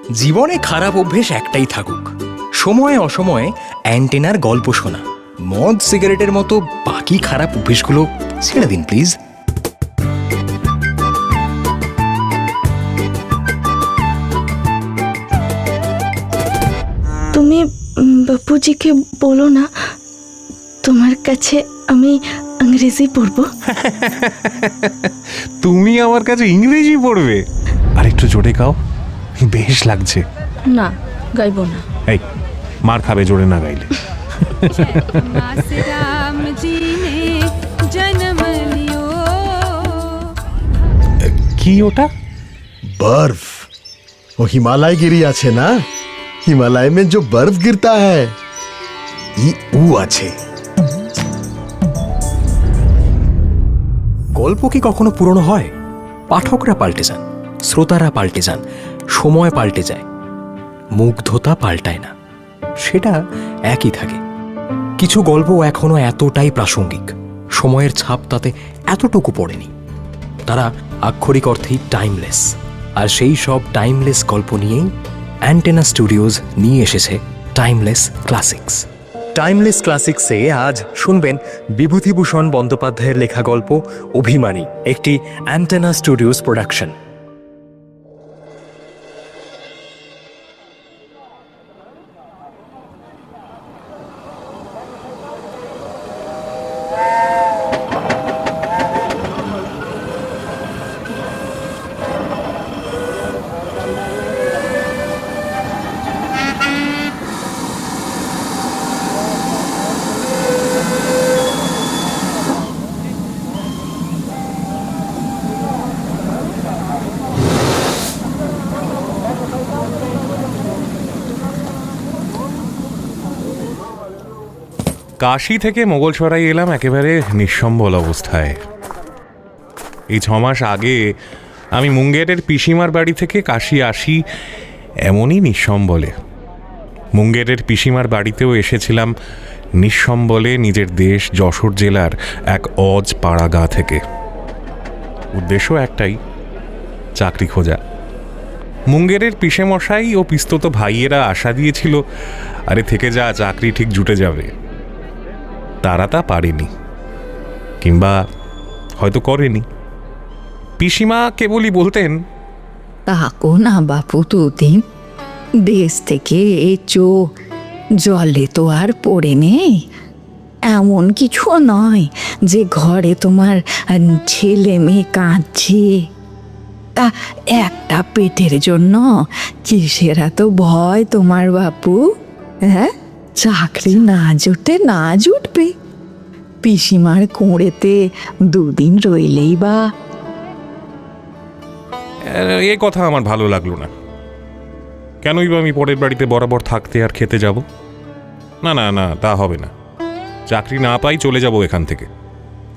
জীবনে খারাপ অভ্যেস একটাই থাকুক, সময়ে অসময়ে অ্যান্টেনার গল্প শোনা। মদ সিগারেটের মতো বাকি খারাপ অভ্যেসগুলো ছেড়ে দিন প্লিজ। তুমি বাপুজিকে বলো না তোমার কাছে আমি ইংরেজি পড়বো। তুমি আমার কাছে ইংরেজি পড়বে? আর একটু জোরে গাও, বেশ লাগছে। না, গাইবো না। এই, মার খাবে জোরে না গাইলে। কি ওটা? बर्फ। वो हिमालय गिरी আছে না, हिमालय में जो बर्फ गिरता है ऊ আছে। গল্প কি কখনো পুরনো হয়? পাঠকরা পাল্টে যান, শ্রোতারা পাল্টে যান, সময় পাল্টে যায়, মুগ্ধতা পাল্টায় না, সেটা একই থাকে। কিছু গল্প এখনো এতটাই প্রাসঙ্গিক, সময়ের ছাপ তাতে এতটুকু পড়েনি। তারা আক্ষরিক অর্থেই টাইমলেস। আর সেই সব টাইমলেস গল্প নিয়েই অ্যান্টেনা স্টুডিওজ নিয়ে এসেছে টাইমলেস ক্লাসিক্স। টাইমলেস ক্লাসিক্সে আজ শুনবেন বিভূতিভূষণ বন্দ্যোপাধ্যায়ের লেখা গল্প অভিমানী, একটি অ্যান্টেনা স্টুডিওজ প্রোডাকশন। কাশি থেকে মোগলসরাই এলাম একেবারে নিঃসম্বল অবস্থায়। এই 6 মাস আগে আমি মুঙ্গেরের পিসিমার বাড়ি থেকে কাশি আসি এমনই নিঃসম্বলে। মুঙ্গেরের পিসিমার বাড়িতেও এসেছিলাম নিঃসম্বলে নিজের দেশ যশোর জেলার এক অজ পাড়া গা থেকে। উদ্দেশ্য একটাই, চাকরি খোঁজা। মুঙ্গেরের পিসেমশাই ও পিস্তত ভাইয়েরা আশা দিয়েছিল, আরে থেকে যা, চাকরি ঠিক জুটে যাবে। তারা তা পারেনি, কিংবা হয়তো করেনি। পিসিমা কেবলই বলতেন, তাকো না বাপু, দুদিন দেশ থেকে এচো, জলে তো আর পড়ে নেই। এমন কিছু নয় যে ঘরে তোমার ছেলে মেয়ে কাঁদছে, তা একটা পেটের জন্য কিসের এত ভয় তোমার বাপু? হ্যাঁ, চাকরি না জুটবে। পিসিমার কোঁড়েতে 2 দিন রইলেই বা। এ কথা আমার ভালো লাগলো না। কেনই বা আমি পরের বাড়িতে বরাবর থাকতে আর খেতে যাব? না না না, তা হবে না। চাকরি না পাই চলে যাব এখান থেকে।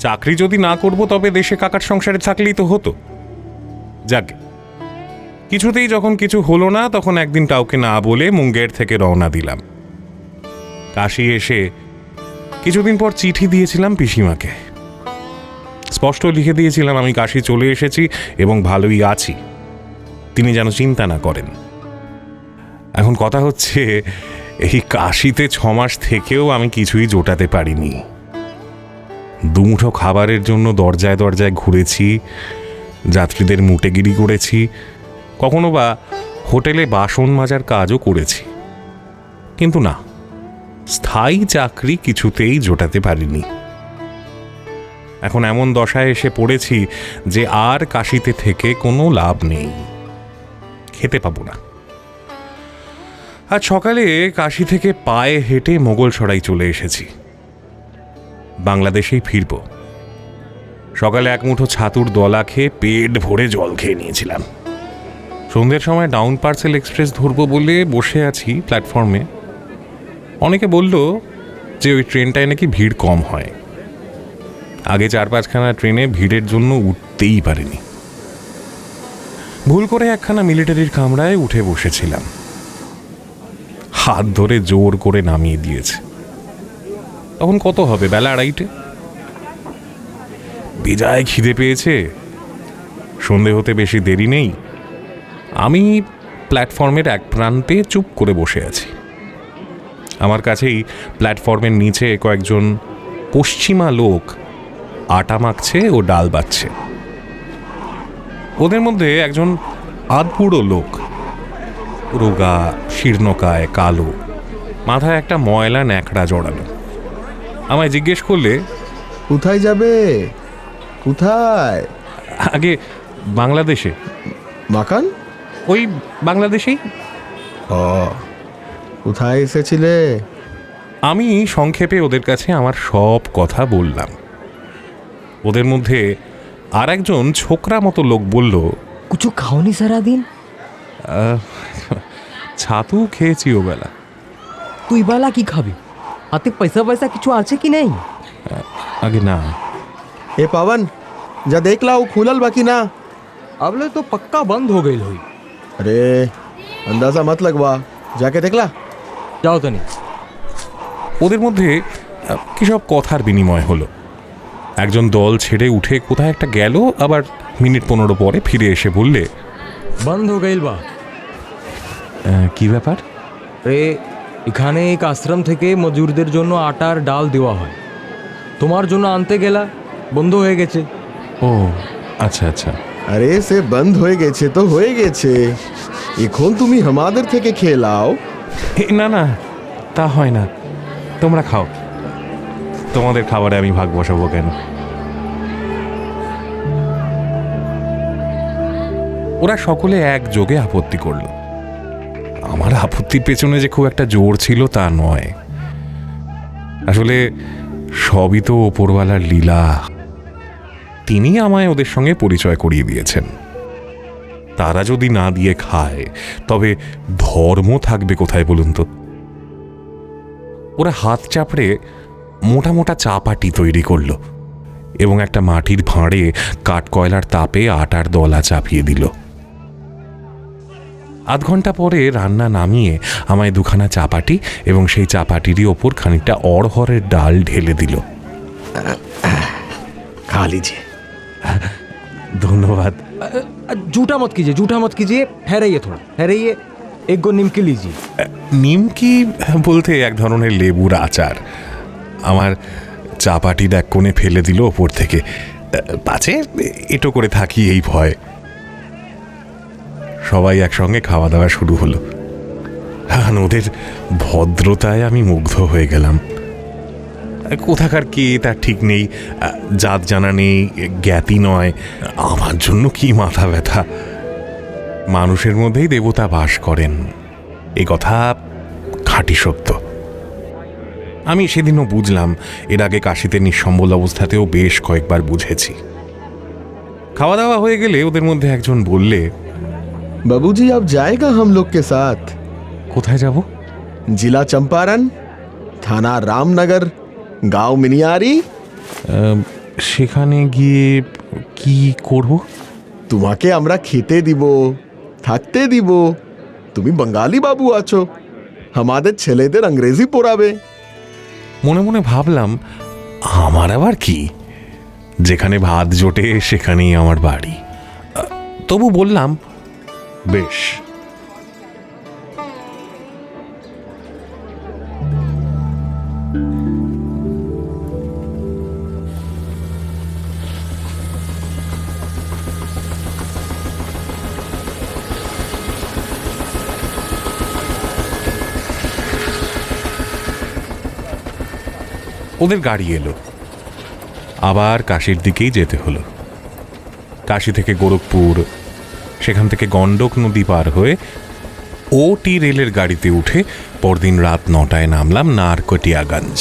চাকরি যদি না করব তবে দেশে কাকার সংসারে থাকলেই তো হতো। যাকে কিছুতেই যখন কিছু হলো না, তখন একদিন কাউকে না বলে মুঙ্গের থেকে রওনা দিলাম। কাশি এসে কিছুদিন পর চিঠি দিয়েছিলাম পিসিমাকে। স্পষ্ট লিখে দিয়েছিলাম আমি কাশি চলে এসেছি এবং ভালোই আছি, তিনি যেন চিন্তা না করেন। এখন কথা হচ্ছে, এই কাশিতে 6 মাস থেকেও আমি কিছুই জোটাতে পারিনি। দুমুঠো খাবারের জন্য দরজায় দরজায় ঘুরেছি, যাত্রীদের মুটেগিরি করেছি, কখনো বা হোটেলে বাসন মাজার কাজও করেছি, কিন্তু না, স্থায়ী চাকরি কিছুতেই জোটাতে পারিনি। এখন এমন দশায় এসে পড়েছি যে আর কাশিতে থেকে কোনো লাভ নেই, খেতে পাবো না। আজ সকালে কাশি থেকে পায়ে হেঁটে মোগলসরাই চলে এসেছি। বাংলাদেশেই ফিরব। সকালে এক মুঠো ছাতুর দলা খেয়ে পেট ভরে জল খেয়ে নিয়েছিলাম। সন্ধ্যের সময় ডাউন পার্সেল এক্সপ্রেস ধরবো বলে বসে আছি প্ল্যাটফর্মে। অনেকে বলল যে ওই ট্রেনটায় নাকি ভিড় কম হয়। আগে 4-5খানা ট্রেনে ভিড়ের জন্য উঠতেই পারেনি। ভুল করে একখানা মিলিটারির কামরায় উঠে বসেছিলাম। হাত ধরে জোর করে নামিয়ে দিয়েছে। তখন কত হবে, বেলা 2:30। বেজায় খিদে পেয়েছে। সন্ধে হতে বেশি দেরি নেই। আমি প্ল্যাটফর্মের এক প্রান্তে চুপ করে বসে আছি। আমার কাছেই প্ল্যাটফর্মের নিচে কয়েকজন পশ্চিমা লোক আটা মাখছে ও ডাল বাচ্ছে। ওদের মধ্যে একজন আধবুড়ো লোক, রোগা, শীর্ণকায়, কালো, মাথায় একটা ময়লা ন্যাকড়া জড়ানো। আমায় জিজ্ঞেস করলে, কোথায় যাবে? কোথায়? আগে বাংলাদেশে। মাকান? ওই বাংলাদেশেই। ও, কোথায় এসেছিলে? আমি সংক্ষেপে ওদের কাছে আমার সব কথা বললাম। ওদের মধ্যে আর একজন ছোকরা মতো লোক বলল, কিছু খাওনি সারাদিন? ছাতু খেয়েছি ওবেলা। তুই বালা কি খাবি? হাতে পয়সা পয়সা কিছু আছে কি নেই? আগে না। ए पवन, जा देख लाओ खुलल बाकी ना। अबले तो पक्का बंद हो गई हुई। अरे अंदाजा मत लगवा, जाके देख ला। जाओ तो नहीं। ওদের মধ্যে কি সব কথার বিনিময় হলো। একজন দল ছেড়ে উঠে কোথায় একটা গেল, আবার মিনিট 15 পরে ফিরে এসে বললে, बंद हो गई बा। কি ব্যাপার? রে এখানে এক আশ্রম থেকে মজুরদের জন্য আটার ডাল দেওয়া হয়, তোমার জন্য আনতে গেলা, বন্ধ হয়ে গেছে। ও আচ্ছা আচ্ছা। আরে সে বন্ধ হয়ে গেছে তো হয়ে গেছে, এখন তুমি আমাদের থেকে খেয়ে লাও। না না, তা হয় না, তোমরা খাও। তোমাদের খাবারে আমি ভাগ বসাবো কেন? ওরা সকলে একযোগে আপত্তি করল। আমার আপত্তির পেছনে যে খুব একটা জোর ছিল তা নয়, আসলে সবই তো ওপরওয়ালার লীলা। তিনি আমায় ওদের সঙ্গে পরিচয় করিয়ে দিয়েছেন। তারা যদি না দিয়ে খায় তবে ধর্ম থাকবে কোথায় বলুন তো? ওরা হাত চাপড়ে মোটা মোটা চাপাটি তৈরি করলো এবং একটা মাটির ভাঁড়ে কাঠকয়লার তাপে আটার দলা চাপিয়ে দিল। আধ ঘন্টা পরে রান্না নামিয়ে আমায় দুখানা চাপাটি এবং সেই চাপাটিরই ওপর খানিকটা অড়হরের ডাল ঢেলে দিল। खा लीजिए। ধন্যবাদ। झूठा मत कीजिए, झूठा मत कीजिए, ठहराइए थोड़ा, ठहराइए। एक गो निमकी लीजिए। নিমকি বলতে এক ধরনের লেবুর আচার। আমার চাপাটির এক কোণে ফেলে দিল ওপর থেকে, পাছে এটো করে থাকি এই ভয়। সবাই একসঙ্গে খাওয়া দাওয়া শুরু হলো। ওদের ভদ্রতায় আমি মুগ্ধ হয়ে গেলাম। কোথাকার কে তার ঠিক নেই, জাত জানা নেই, জ্ঞাতি নয়। আমার জন্য কি মাথা ব্যথা। মানুষের মধ্যেই দেবতা বাস করেন, এ কথা খাঁটি সত্য। আমি সেদিনও বুঝলাম, এর আগে কাশিতে নিঃসম্বল অবস্থাতেও বেশ কয়েকবার বুঝেছি। খাওয়া দাওয়া হয়ে গেলে ওদের মধ্যে একজন বললে, बाबूजी अब जाएगा हम लोग के साथ। কোথায় যাব? जिला चंपारण, थाना रामनगर, गांव मिनियारी। সেখানে গিয়ে কি করব? তোমাকে আমরা খেতে দিব, থাকতে দিব। তুমি বাঙালি বাবু আছো, আমাদের ছেলেদের ইংরেজি পড়াবে। মনে মনে ভাবলাম, আমার আবার কি, যেখানে ভাত জোটে সেখানেই আমার বাড়ি। তবু বললাম, বেশ। ওদের গাড়ি এলো, আবার কাশীর দিকেই যেতে হলো। কাশী থেকে গোরখপুর, সেখান থেকে গণ্ডক নদী পার হয়ে ওটি রেলের গাড়িতে উঠে পরদিন রাত 9টায় নামলাম নারকটিয়াগঞ্জ।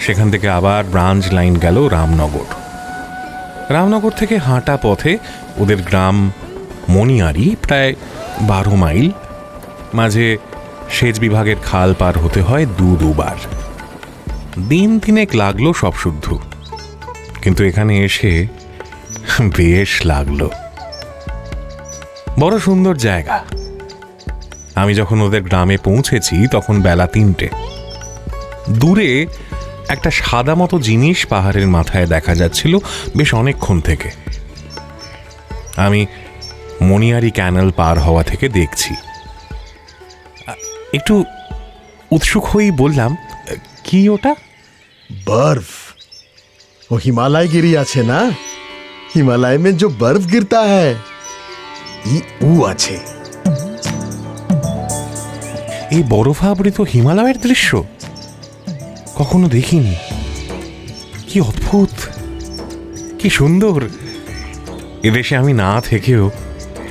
সেখান থেকে আবার ব্রাঞ্চ লাইন গেল রামনগর। রামনগর থেকে হাঁটা পথে ওদের গ্রাম মনিয়ারি, প্রায় 12 মাইল। মাঝে সেচ বিভাগের খাল পার হতে হয় দুবার। দিন তিনেক লাগলো সব শুদ্ধ, কিন্তু এখানে এসে বেশ লাগলো। বড় সুন্দর জায়গা। আমি যখন ওদের গ্রামে পৌঁছেছি তখন বেলা 3টে। দূরে একটা সাদা মতো জিনিস পাহাড়ের মাথায় দেখা যাচ্ছিল বেশ অনেকক্ষণ থেকে। আমি মনিয়ারি ক্যানেল পার হওয়া থেকে দেখছি। একটু উৎসুক হয়েই বললাম, কি ওটা? बर्फ। वो हिमालय गिरी আছে না, हिमालय में जो बर्फ गिरता है ই উ আছে। এই বরফাবৃত হিমালয়ের দৃশ্য কখনো দেখিনি। কি অদ্ভুত, কি সুন্দর। এদেশে আমি না থেকেও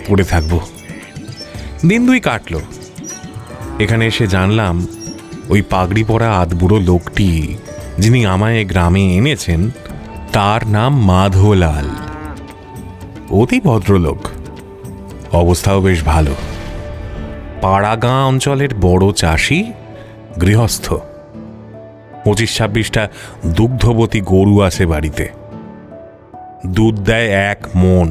পড়ে থাকবো। দিন দুই কাটলো। এখানে এসে জানলাম ওই পাগড়ি পরা আধবুড়ো লোকটি যিনি আমায় গ্রামে এনেছেন তার নাম মাধোলাল। অতি ভদ্রলোক, অবস্থাও বেশ ভালো। পাড়াগাঁ অঞ্চলের বড় চাষি, গৃহস্থ। 25-26টা দুগ্ধবতী গরু আছে বাড়িতে। দুধ দেয় 1 মণ।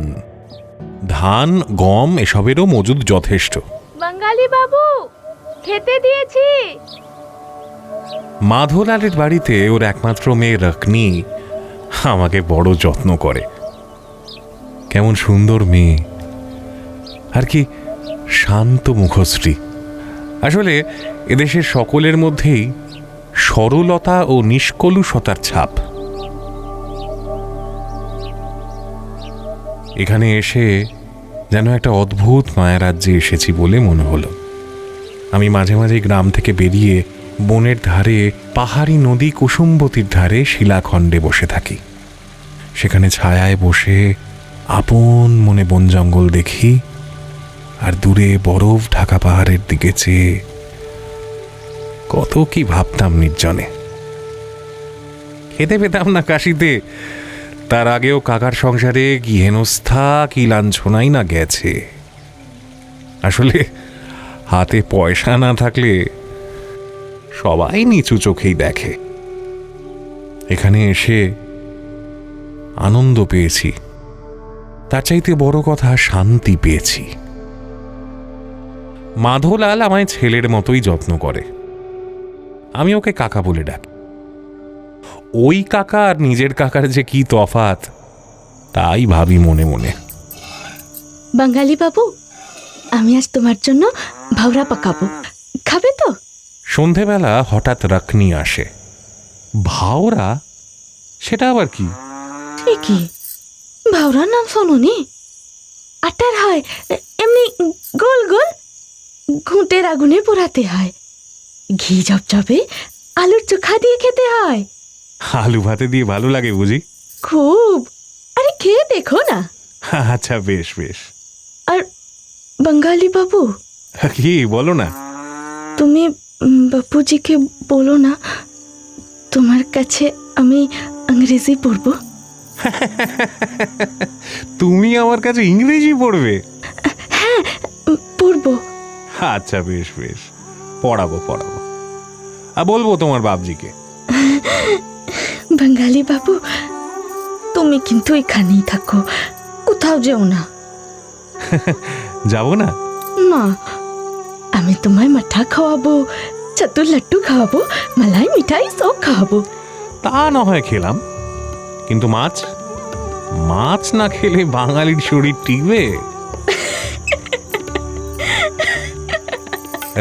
ধান, গম এসবেরও মজুদ যথেষ্ট। বাঙালি বাবু, খেতে দিয়েছি। মাধোলালের বাড়িতে ওর একমাত্র মেয়ে রকনি আমাকে বড় যত্ন করে। কেমন সুন্দর মেয়ে, আর কি শান্ত মুখশ্রী। আসলে এদেশের সকলের মধ্যেই সরলতা ও নিষ্কলুষতার ছাপ। এখানে এসে যেন একটা অদ্ভুত মায়ারাজ্যে এসেছি বলে মনে হলো। আমি মাঝে মাঝে গ্রাম থেকে বেরিয়ে বনের ধারে পাহাড়ি নদী কুসুম্বতীর ধারে শিলাখণ্ডে বসে থাকি। সেখানে ছায়ায় বসে আপন মনে বন জঙ্গল দেখি, আর দূরে বরফ ঢাকা পাহাড়ের দিকে চেয়ে কত কি ভাবতাম নির্জনে। খেতে পেতাম না কাশিতে, তার আগেও কাকার সংসারে কি হেনস্থা কি লাঞ্ছনাই না গেছে। আসলে হাতে পয়সা না থাকলে সবাই নিচু চোখেই দেখে। এখানে এসে আনন্দ পেয়েছি, তার চাইতে বড় কথা শান্তি পেয়েছি। মাধোলাল আমায় ছেলের মতোই যত্ন করে। আমি ওকে কাকা বলে ডাকি। ওই কাকা আর নিজের কাকার যে কি তফাৎ তাই ভাবি মনে মনে। বাঙালি বাবু, আমি আজ তোমার জন্য ভাওরা পাকাবো, খাবে তো? সন্ধেবেলা হঠাৎ রকনি আসে। ভাওরা? সেটা আবার কি? ঠিকই, ভাওরার নাম শোনোনি? আটার হয়, এমনি গোল গোল, ঘুঁটের আগুনে পোড়াতে হয়, ঘি জবজবে আলুর চোখা দিয়ে খেতে হয়। আলু ভাতে দিয়ে ভালো লাগে বুঝি? খুব। আরে খেয়ে দেখো না। আচ্ছা, বেশ বেশ। আর বাঙালি বাবু, কি বলো না? তুমি বাপুজিকে বলো না তোমার কাছে আমি ইংরেজি পড়বো। তুমি আমার কাছে ইংরেজি পড়বে? হ্যাঁ, পড়বো। আচ্ছা, বেশ বেশ, পড়াবো পড়াবো। আর বলবো তোমার বাবজিকে। বাঙালি বাবু, তুমি কিন্তু এখানেই থাকো, কোথাও যেও না। যাবো না? না, আমি তোমায় মাঠা খাওয়াবো, চতুর লাড্ডু খাওয়াবো, মালাই মিঠাই সব খাওয়াবো। তা না হয় খেলাম, কিন্তু মাছ মাছ না খেলে বাঙালির শরীর টিকবে?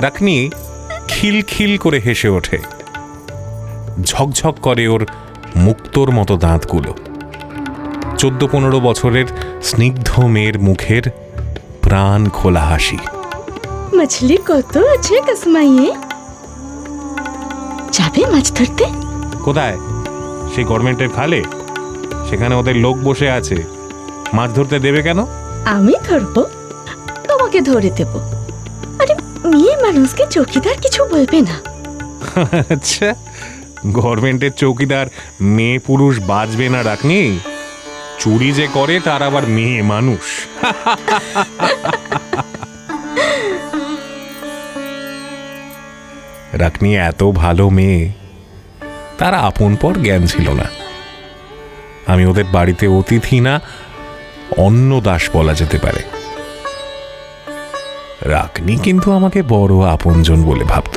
রাখনি খিলখিল করে হেসে ওঠে। ঝকঝক করে ওর মুক্তোর মতো দাঁতগুলো। 14-15 বছরের স্নিগ্ধ মেয়ের মুখের প্রাণ খোলা হাসি। মাছলি কত আছে কাসমাইয়ে, যাবে মাছ ধরতে? কোথায়? সেই গভর্নমেন্টের খালে? সেখানে ওদের লোক বসে আছে, মাছ ধরতে দেবে কেন? আমি ধরবো, তোমাকে ধরে দেব। আরে মেয়ে মানুষকে চৌকিদার কিছু বলবে না। আচ্ছা, গভর্নমেন্টের চৌকিদার মেয়ে পুরুষ বাঁচবে না রাখনি? চুরি যে করে তার আবার মেয়ে মানুষ। রাখনি এত ভালো মেয়ে, তার আপন পর জ্ঞান ছিল না। আমি ওদের বাড়িতে অতিথি না, অন্ন দাস বলা যেতে পারে। রাখনি কিন্তু আমাকে বড় আপনজন বলে ভাবত।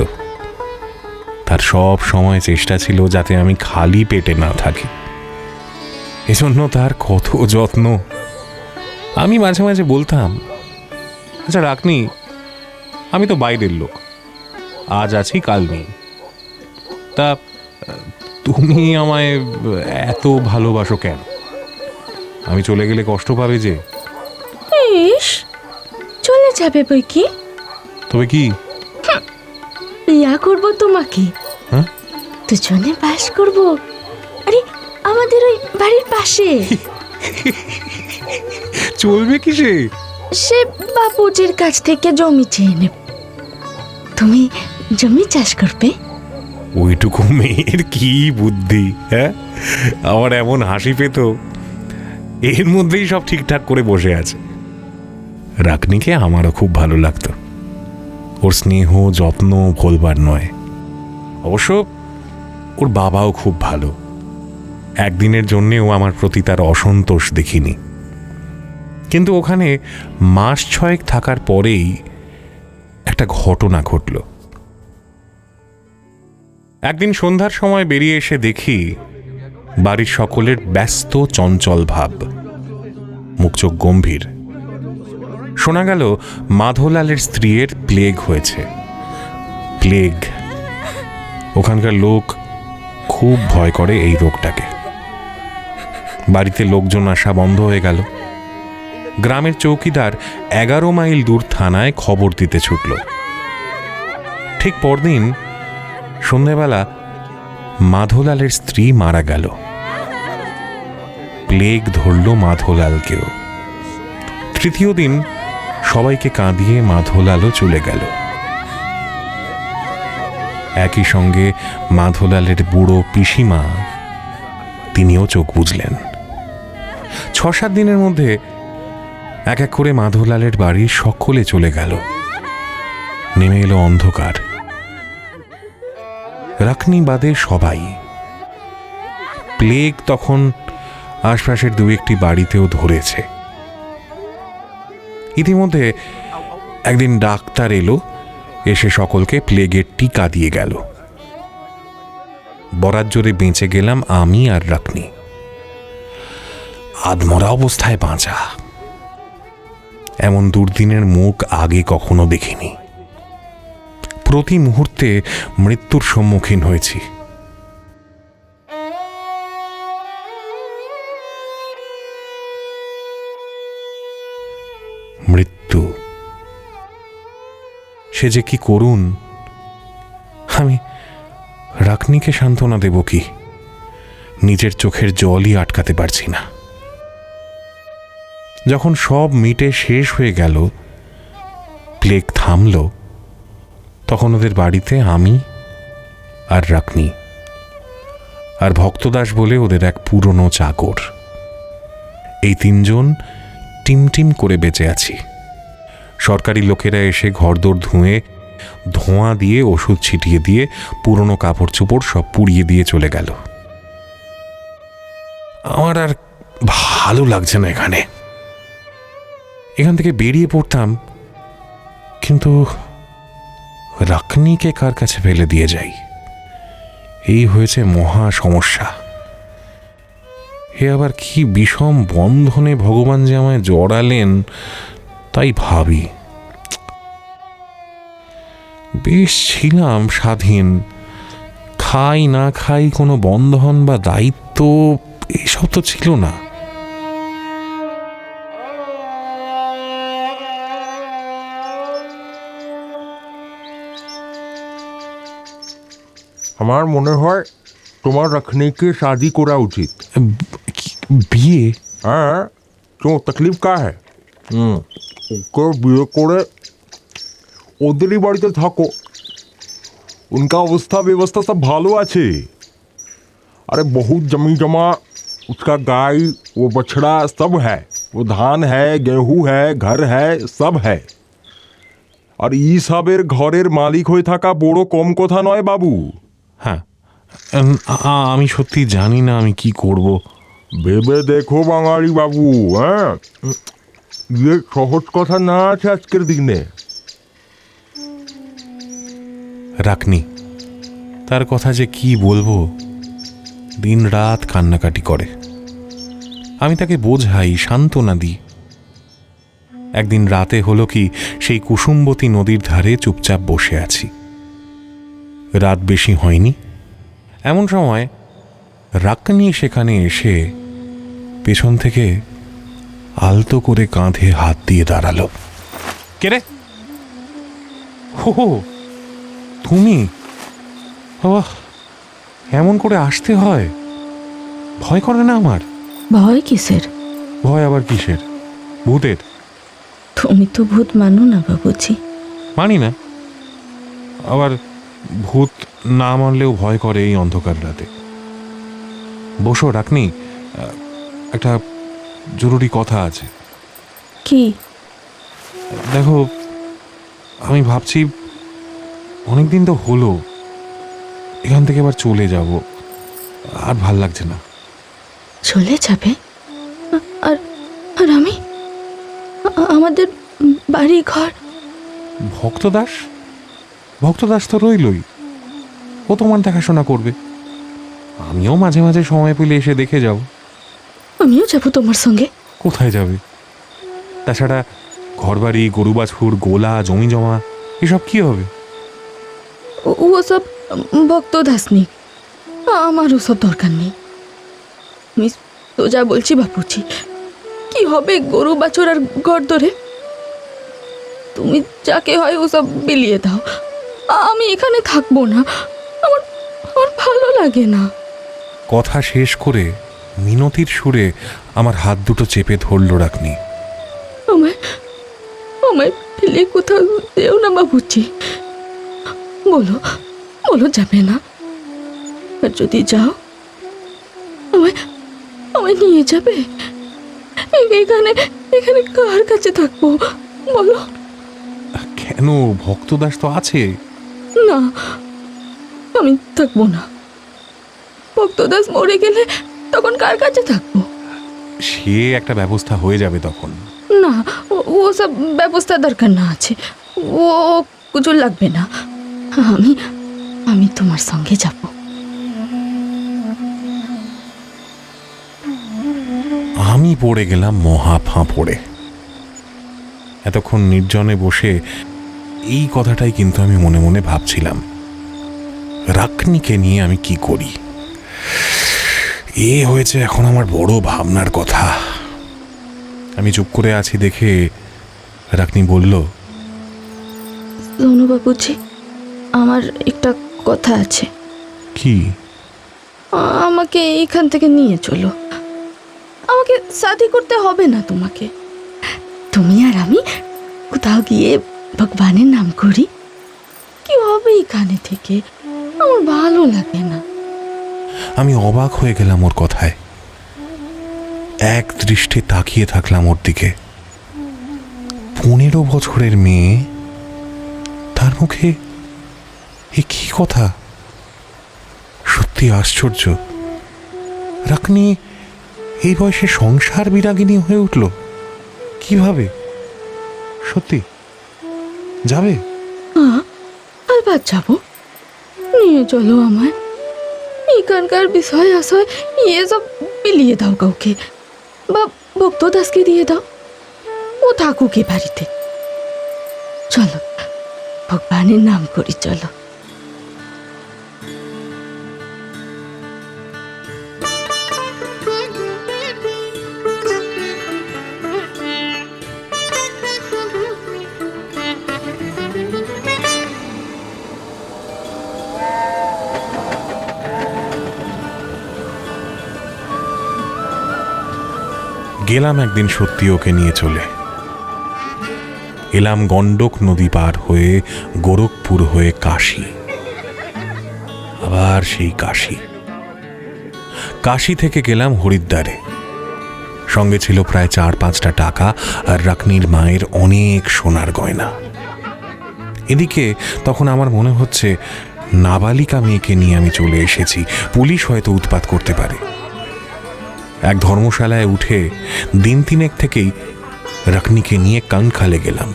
তার সব সময় চেষ্টা ছিল যাতে আমি খালি পেটে না থাকি। এজন্য তার কত যত্ন। আমি মাঝে মাঝে বলতাম, আচ্ছা রাখনি, আমি তো বাইরের লোক, আজ আছি কাল নেই। তা তুমি আমায় এত ভালোবাসো কেন? আমি চলে গেলে কষ্ট পাবে যে। ইস, চলে যাবে বই কি? তবে কি? বিয়া করবো তোমাকে, হ্যাঁ? দুজনে বাস করব। আরে আমাদের ওই বাড়ির পাশে। চলবে কিসে? সে বাপুজির কাছ থেকে জমি চেয়ে নেব। তুমি জমি চাষ করবে। ওইটুকু মেয়ের কি বুদ্ধি! হ্যাঁ, আমার এমন হাসি পেত, এর মধ্যেই সব ঠিকঠাক করে বসে আছে। রাকনিকে আমারও খুব ভালো লাগতো। ওর স্নেহ যত্ন ভোলবার নয়। অবশ্য ওর বাবাও খুব ভালো। একদিনের জন্যেও আমার প্রতি তার অসন্তোষ দেখিনি। কিন্তু ওখানে মাস 6 থাকার পরেই একটা ঘটনা ঘটল। একদিন সন্ধ্যার সময় বেরিয়ে এসে দেখি বাড়ির সকলের ব্যস্ত চঞ্চল ভাব, মুখ চোখ গম্ভীর। শোনা গেল মাধোলালের স্ত্রীর প্লেগ হয়েছে। প্লেগ, ওখানকার লোক খুব ভয় করে এই রোগটাকে। বাড়িতে লোকজন আসা বন্ধ হয়ে গেল। গ্রামের চৌকিদার 11 মাইল দূর থানায় খবর দিতে ছুটল। ঠিক পরদিন সন্ধ্যাবেলা মাধোলালের স্ত্রী মারা গেল। প্লেগ ধরল মাধোলালকেও। তৃতীয় দিন সবাইকে কাঁদিয়ে মাধোলালও চলে গেল। একই সঙ্গে মাধোলালের বুড়ো পিসিমা, তিনিও চোখ বুঝলেন। 6-7 দিনের মধ্যে এক এক করে মাধোলালের বাড়ির সকলে চলে গেল। নেমে এলো অন্ধকার। রাকনি বাদে সবাই। প্লেগ তখন আশপাশের 2-1টি বাড়িতেও ধরেছে। ইতিমধ্যে একদিন ডাক্তার এলো, এসে সকলকে প্লেগের টিকা দিয়ে গেল। বরাত জোরে বেঁচে গেলাম আমি আর রাকনি। আধমরা অবস্থায় বাঁচা, এমন দুর্দিনের মুখ আগে কখনো দেখিনি। প্রতি মুহূর্তে মৃত্যুর সম্মুখীন হয়েছি। মৃত্যু, সে যে কি করুণ! আমি রাকনিকে সান্ত্বনা দেব কি? নিজের চোখের জলই আটকাতে পারছি না। যখন সব মিটে শেষ হয়ে গেল, প্লেগ থামল, তখন ওদের বাড়িতে আমি আর রাকনি আর ভক্তদাস বলে ওদের এক পুরনো চাকর, এই 3 জন টিমটিম করে বেঁচে আছি। সরকারি লোকেরা এসে ঘরদোর ধুয়ে ধোঁয়া দিয়ে ওষুধ ছিটিয়ে দিয়ে পুরনো কাপড় চোপড় সব পুড়িয়ে দিয়ে চলে গেল। আমার আর ভালো লাগছে না এখান থেকে বেরিয়ে পড়তাম, কিন্তু রাকনিকে কার কাছে ফেলে দিয়ে যাই, এই হয়েছে মহা সমস্যা। এ আবার কি বিষম বন্ধনে ভগবান যে আমায় জড়ালেন তাই ভাবি। বেশ ছিলাম স্বাধীন, খাই না খাই কোনো বন্ধন বা দায়িত্ব এসব তো ছিল না। আমার মনে হয় তোমার रखने शादी করা উচিত। বিয়ে? হ্যাঁ, তো তকলিফ কা হ্যাঁ? ওকে বিয়ে করে ওদেরই বাড়িতে থাকো। उनका अवस्था व्यवस्था सब भालो আছে। अरे बहुत जमी जमा, उसका गाय, वो बछड़ा सब है, वो धान है, गेहूं है, घर है, सब है। और ই সবের ঘরের মালিক হয়ে থাকা বড় কম কথা নয় বাবু। হ্যাঁ, আমি সত্যি জানি না আমি কি করব। ভেবে দেখো বাঙালি বাবু, হ্যাঁ, ইয়ে সহজ কথা না আছে আজকের দিনে। রাকনি, তার কথা যে কি বলবো, দিন রাত কান্নাকাটি করে। আমি তাকে বোঝাই, সান্ত্বনা দিই। একদিন রাতে হলো কি, সেই কুসুমবতী নদীর ধারে চুপচাপ বসে আছি। রাত বেশি হয়নি, এমন সময় রাক্কানি সেখানে এসে পেছন থেকে আলতো করে কাঁধে হাত দিয়ে দাঁড়ালো। কে রে? হো, তুমি? বাবা, এমন করে আসতে হয়? ভয় করে না আমার? ভয় কিসের? ভয় আবার কিসের? ভূতের? তুমি তো ভূত মানো না বাবুজি। মানি না, আবার ভূত না মানলেও ভয় করে এই অন্ধকার রাতে। বসো রাখনি, একটা জরুরি কথা আছে। কি? দেখো, আমি ভাবছি অনেকদিন তো হলো, এখান থেকে এবার চলে যাব, আর ভাল লাগছে না। চলে যাবে? আর আর আমি, আমাদের বাড়ি ঘর? ভক্তদাস? ভক্তদাস তো রইলই, ও তোমার দেখাশোনা করবে। আমিও মাঝে মাঝে সময় পেলে এসে দেখে যাব। আমিও যাবো তোমার সঙ্গে। কোথায় যাবে? তাছাড়া ঘরবাড়ি, গরু বাছুর, গোলা, জমি জমা, এসব কি হবে? ও সব ভক্ত দাসনি, আমার ওসব দরকার নেই। আমি সোজা বলছি বাপুজি, কি হবে গরু বাছুর আর ঘর ধরে? তুমি যাকে হয় ওসব বিলিয়ে দাও, আমি এখানে থাকবো না। আমার আমার ভালো লাগে না। কথা শেষ করে মিনতির সুরে আমার হাত দুটো চেপে ধরল রাখনি। আমায় আমায় ফেলে কোথাও যেও না বাবুজি। বলো বলো যাবে না? আর যদি যাও, আমায় আমায় নিয়ে যাবে? এখানে এখানে কার কাছে থাকবো বলো? কেন, ভক্তদাস তো আছে। না, আমি থাকবো না। ভক্তদাস মরে গেলে তখন কার কাছে থাকবো? সে একটা ব্যবস্থা হয়ে যাবে তখন। না, ও সব ব্যবস্থা দরকার না আছে, ও কিছু লাগবে না। আমি আমি তোমার সঙ্গে যাব। আমি পড়ে গেলাম মহা ফাঁপড়ে। এতক্ষণ নির্জনে বসে এই কথাটাই কিন্তু আমি মনে মনে ভাবছিলাম, রাখনিকে নিয়ে আমি কি করি। এ হয়েছে এখন আমার বড় ভাবনার কথা। আমি চুপ করে আছি দেখে রাখনি বলল, সোনু বাবুজি, আমার একটা কথা আছে। কি? আমাকে এখান থেকে নিয়ে চলো। আমাকে শাদি করতে হবে না তোমাকে। তুমি আর আমি কোথাও গিয়ে ভগবানের নাম করি। কি হবে এখানে থেকে? আমার ভালো লাগে না। আমি অবাক হয়ে গেলাম ওর কথায়। এক দৃষ্টে তাকিয়ে থাকলাম ওর দিকে। 15 বছরের মেয়ে, তার মুখে এ কি কথা! সত্যি আশ্চর্য। রাখনি এই বয়সে সংসার বিরাগিনী হয়ে উঠল কিভাবে? সত্যি যাবে? আবার যাব। নিয়ে চলো আমায়। এখানকার বিষয় আশয় এসব বিলিয়ে দাও কাউকে, বা ভক্তদাসকে দিয়ে দাও, ও থাকুক এ বাড়িতে। চলো, ভগবানের নাম করি, চলো। গেলাম একদিন সত্যি ওকে নিয়ে চলে। এলাম গণ্ডক নদী পার হয়ে, গোরখপুর হয়ে কাশী। আবার সেই কাশী। কাশী থেকে গেলাম হরিদ্বারে। সঙ্গে ছিল প্রায় 4-5টা টাকা আর রাকনির মায়ের অনেক সোনার গয়না। এদিকে তখন আমার মনে হচ্ছে নাবালিকা মেয়েকে নিয়ে আমি চলে এসেছি, পুলিশ হয়তো উৎপাত করতে পারে। এক ধর্মশালায় উঠে দিন 3 থেকেই রাকনিকে নিয়ে কানখালে গেলাম।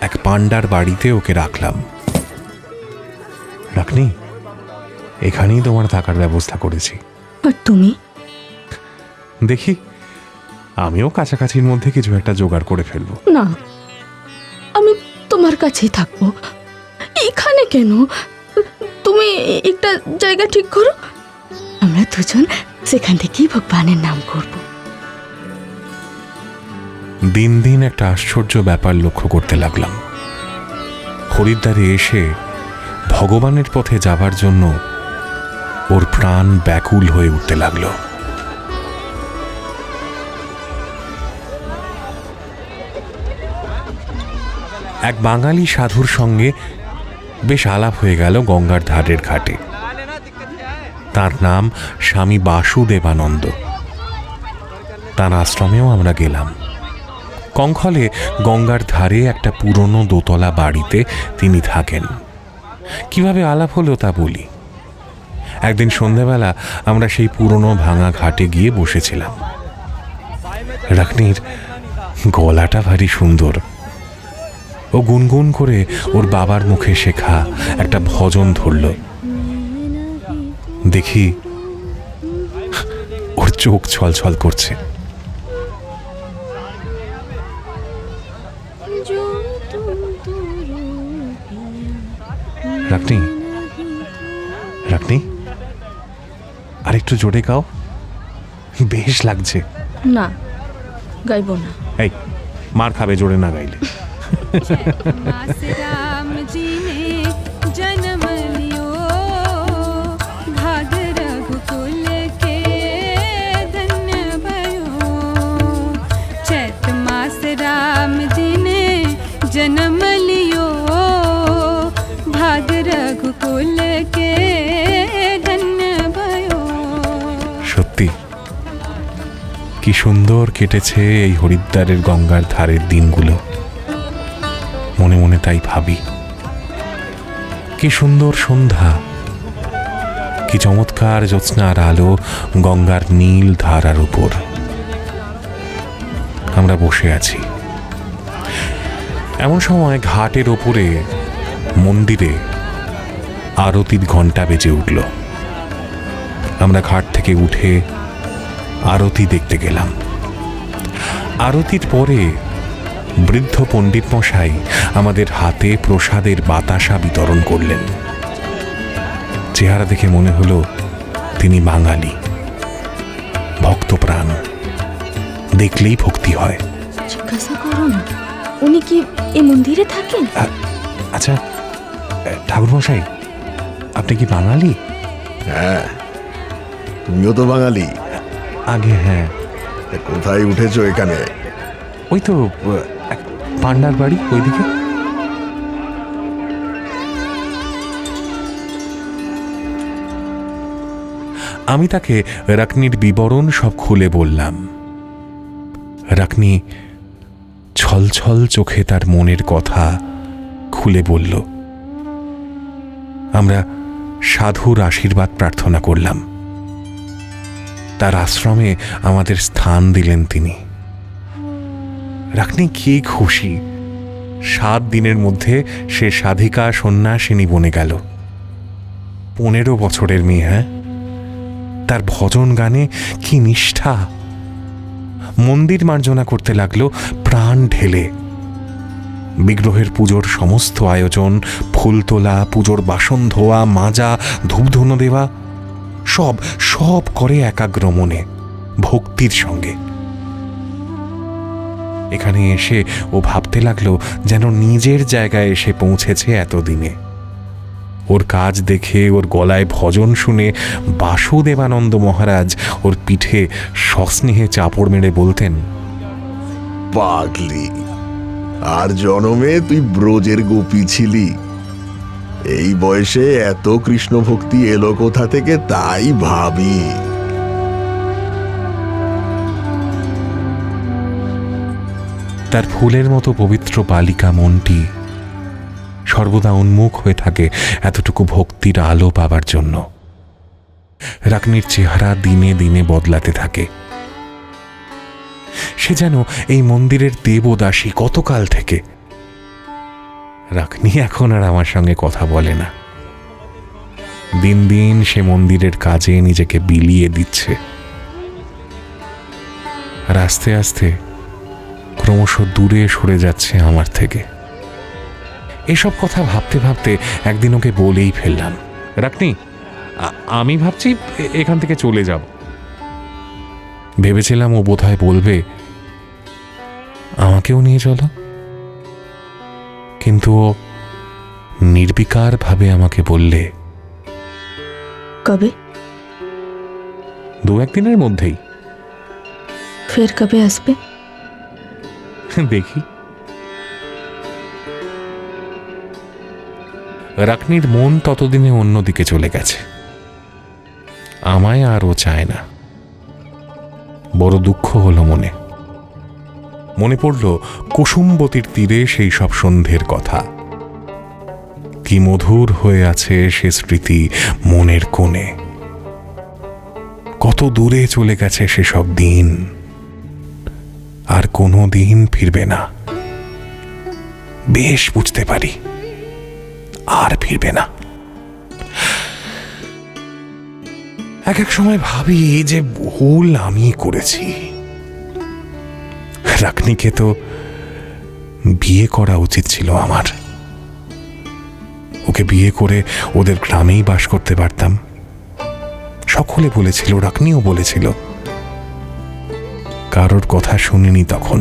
এক পান্ডার বাড়িতে ওকে রাখলাম। রাকনি, এখানেই তোমার থাকার ব্যবস্থা করেছি। আর তুমি? দেখি, আমিও কাছাকাছির মধ্যে কিছু একটা জোগাড় করে ফেলবো। না, আমি তোমার কাছেই থাকবো। এখানে কেন? তুমি একটা জায়গা ঠিক করো, আমরা দুজন সেখান থেকেই ভগবানের নাম করব। দিন দিন একটা আশ্চর্য ব্যাপার লক্ষ্য করতে লাগলাম। হরিদ্বারে এসে ভগবানের পথে যাবার জন্য ওর প্রাণ ব্যাকুল হয়ে উঠতে লাগলো। এক বাঙালি সাধুর সঙ্গে বেশ আলাপ হয়ে গেল গঙ্গার ধারের ঘাটে। তার নাম স্বামী বাসুদেবানন্দ। তার আশ্রমেও আমরা গেলাম। কঙ্খলে গঙ্গার ধারে একটা পুরনো দোতলা বাড়িতে তিনি থাকেন। কিভাবে আলাপ হলো তা বলি। একদিন সন্ধ্যাবেলা আমরা সেই পুরনো ভাঙা ঘাটে গিয়ে বসেছিলাম। রাখনির গলাটা ভারী সুন্দর। ও গুনগুন করে ওর বাবার মুখে শেখা একটা ভজন ধরল। দেখি ওর চোখ ছলছল করছে। রাখনি, রাখনি, আর একটু জোরে গাও, বেশ লাগছে। না, গাইব না। এই, মার খাবে জোরে না গাইলে। राम जी ने जन्म लियो, भाग रघुकुल के धन्य भयो। चैत मास राम जी ने जन्म लियो, भाग रघुकुल के धन्य भयो। সত্যি কি সুন্দর কেটেছে এই হরিদ্বারের গঙ্গার ধারের দিনগুলো। মনে মনে তাই ভাবি, কি সুন্দর সন্ধ্যা, কি চমৎকার জ্যোৎস্নার আলো গঙ্গার নীল ধারার উপর। আমরা বসে আছি। এমন সময় ঘাটের ওপরে মন্দিরে আরতির ঘণ্টা বেজে উঠল। আমরা ঘাট থেকে উঠে আরতি দেখতে গেলাম। আরতির পরে বৃদ্ধ পণ্ডিত মশাই আমাদের হাতে প্রসাদের বাতাসা বিতরণ করলেন। চেহারা দেখে মনে হলো তিনি বাঙালি, ভক্তপ্রাণ, দেখলেই ভক্তি হয়। জিজ্ঞাসা করো না, উনি কি এই মন্দিরে থাকেন? আচ্ছা ঠাকুর মশাই, আপনি কি বাঙালি? হ্যাঁ, তুমিও তো বাঙালি। আগে হ্যাঁ। তা কোথায় উঠেছো এখানে? ওই তো এক পান্ডার বাড়ি ওইদিকে। আমি তাকে রাকনির বিবরণ সব খুলে বললাম। রাকনি ছলছল চোখে তার মনের কথা খুলে বলল। আমরা সাধুর আশীর্বাদ প্রার্থনা করলাম। তার আশ্রমে আমাদের স্থান দিলেন তিনি। রাকনি কি খুশি। 7 দিনের মধ্যে সে সাধিকা সন্ন্যাসিনী বনে গেল। 15 বছরের মেয়ে। হ্যাঁ, তার ভজন গানে কি নিষ্ঠা। মন্দির মার্জনা করতে লাগলো প্রাণ ঢেলে। বিগ্রহের পুজোর সমস্ত আয়োজন, ফুল তোলা, পুজোর বাসন ধোয়া, মাজা, ধূপধুনো দেওয়া, সব সব করে একাগ্র মনে, ভক্তির সঙ্গে। এখানে এসে ও ভাবতে লাগলো যেন নিজের জায়গায় এসে পৌঁছেছে এতদিনে। ওর কাজ দেখে, ওর গলায় ভজন শুনে বাসুদেবানন্দ মহারাজ ওর পিঠে সস্নেহে চাপড় মেরে বলতেন, পাগলি, আর জনমে তুই ব্রজের গোপী ছিলি। এই বয়সে এত কৃষ্ণ ভক্তি এলো কোথা থেকে তাই ভাবি। তার ফুলের মতো পবিত্র বালিকা মনটি সর্বদা উন্মুখ হয়ে থাকে এতটুকু ভক্তির আলো পাবার জন্য। রাকনির চেহারা দিনে দিনে বদলাতে থাকে। সে যেন এই মন্দিরের দেবদাসী কতকাল থেকে। রাকনি এখন আর আমার সঙ্গে কথা বলে না। দিন দিন সে মন্দিরের কাজে নিজেকে বিলিয়ে দিচ্ছে। আর আস্তে আস্তে ক্রমশ দূরে সরে যাচ্ছে আমার থেকে। এসব কথা ভাবতে ভাবতে একদিন ওকে বলেই ফেললাম, রাখনি, আমি ভাবছি এখান থেকে চলে যাব। ভেবেছিলাম ও বোধহয় বলবে আমাকেও নিয়ে চলো, কিন্তু ও নির্বিকার ভাবে আমাকে বললে কবে? 2-1 দিনের মধ্যেই। ফের কবে আসবে? দেখি। রাকনির মন ততদিনে অন্যদিকে চলে গেছে, আমায় আর ও চায় না। বড় দুঃখ হলো মনে। মনে পড়ল কুসুমবতীর তীরে সেই সব সন্ধ্যের কথা। কি মধুর হয়ে আছে সে স্মৃতি মনের কোণে। কত দূরে চলে গেছে সেসব দিন, আর কোনো দিন ফিরবে না। বেশ বুঝতে পারি আর ফিরবে না। এক এক সময় ভাবি যে ভুল আমি করেছি। রাকনিকে তো বিয়ে করা উচিত ছিল আমার। ওকে বিয়ে করে ওদের গ্রামেই বাস করতে পারতাম। সকলে বলেছিল, রাকনিও বলেছিল। কারোর কথা শুনিনি তখন।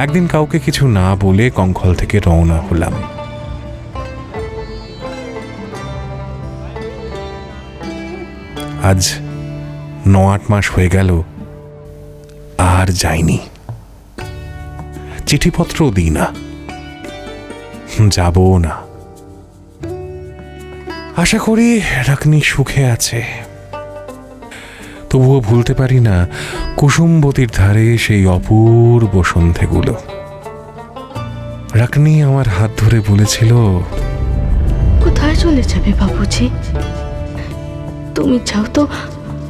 একদিন কাউকে কিছু না বলে কঙ্খল থেকে রওনা হলাম। আজ 9-8 মাস হয়ে গেল, আর যাইনি। চিঠিপত্রও দিই না, যাবও না। আশা করি রাকনি সুখে আছে। তবুও ভুলতে পারি না কুসুমবতীর ধারে সেই অপূর্ব সন্ধেগুলো। রাকনি আমার হাত ধরে বলেছিল, কোথায় চলে যাবে বাবুজি? তুমি যাও তো,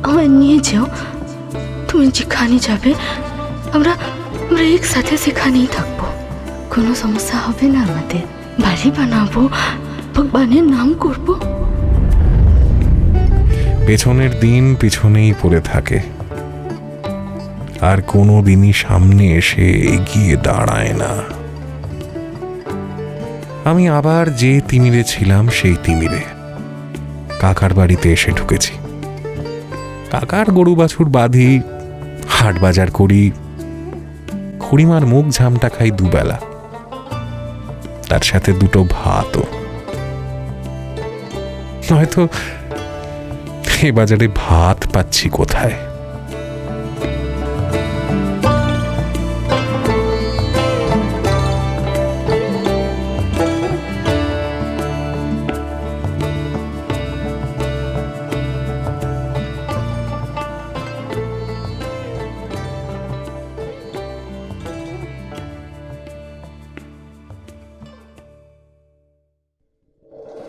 আমায় নিয়ে যাও। তুমি যেখানে যাবে আমরা আমরা একসাথে সেখানেই থাকবো। কোনো সমস্যা হবে না আমাদের। বাড়ি বানাবো, ভগবানের নাম করবো। পেছনের দিন পিছনেই পড়ে থাকে, আর কোনো দিনই সামনে এসে এগিয়ে দাঁড়ায় না। আমি আবার যে তিমিরে ছিলাম সেই তিমিরে কাকার বাড়িতে এসে ঢুকেছি। কাকার গরু বাছুর বাঁধি, হাট বাজার করি, খুড়িমার মুখ ঝামটা খাই দুবেলা, তার সাথে 2টো ভাতও। নয়তো এ বাজারে ভাত পাচ্ছি কোথায়?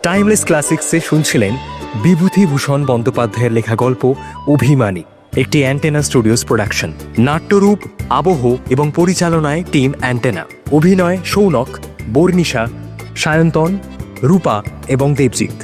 টাইমলেস ক্লাসিক্সে শুনছিলেন বিভূতিভূষণ বন্দ্যোপাধ্যায়ের লেখা গল্প অভিমানী, একটি অ্যান্টেনা স্টুডিওস প্রোডাকশন। নাট্যরূপ, আবহ এবং পরিচালনায় টিম অ্যান্টেনা। অভিনয় সৌনক, বর্ণিশা, সায়ন্তন, রূপা এবং দেবজিৎ।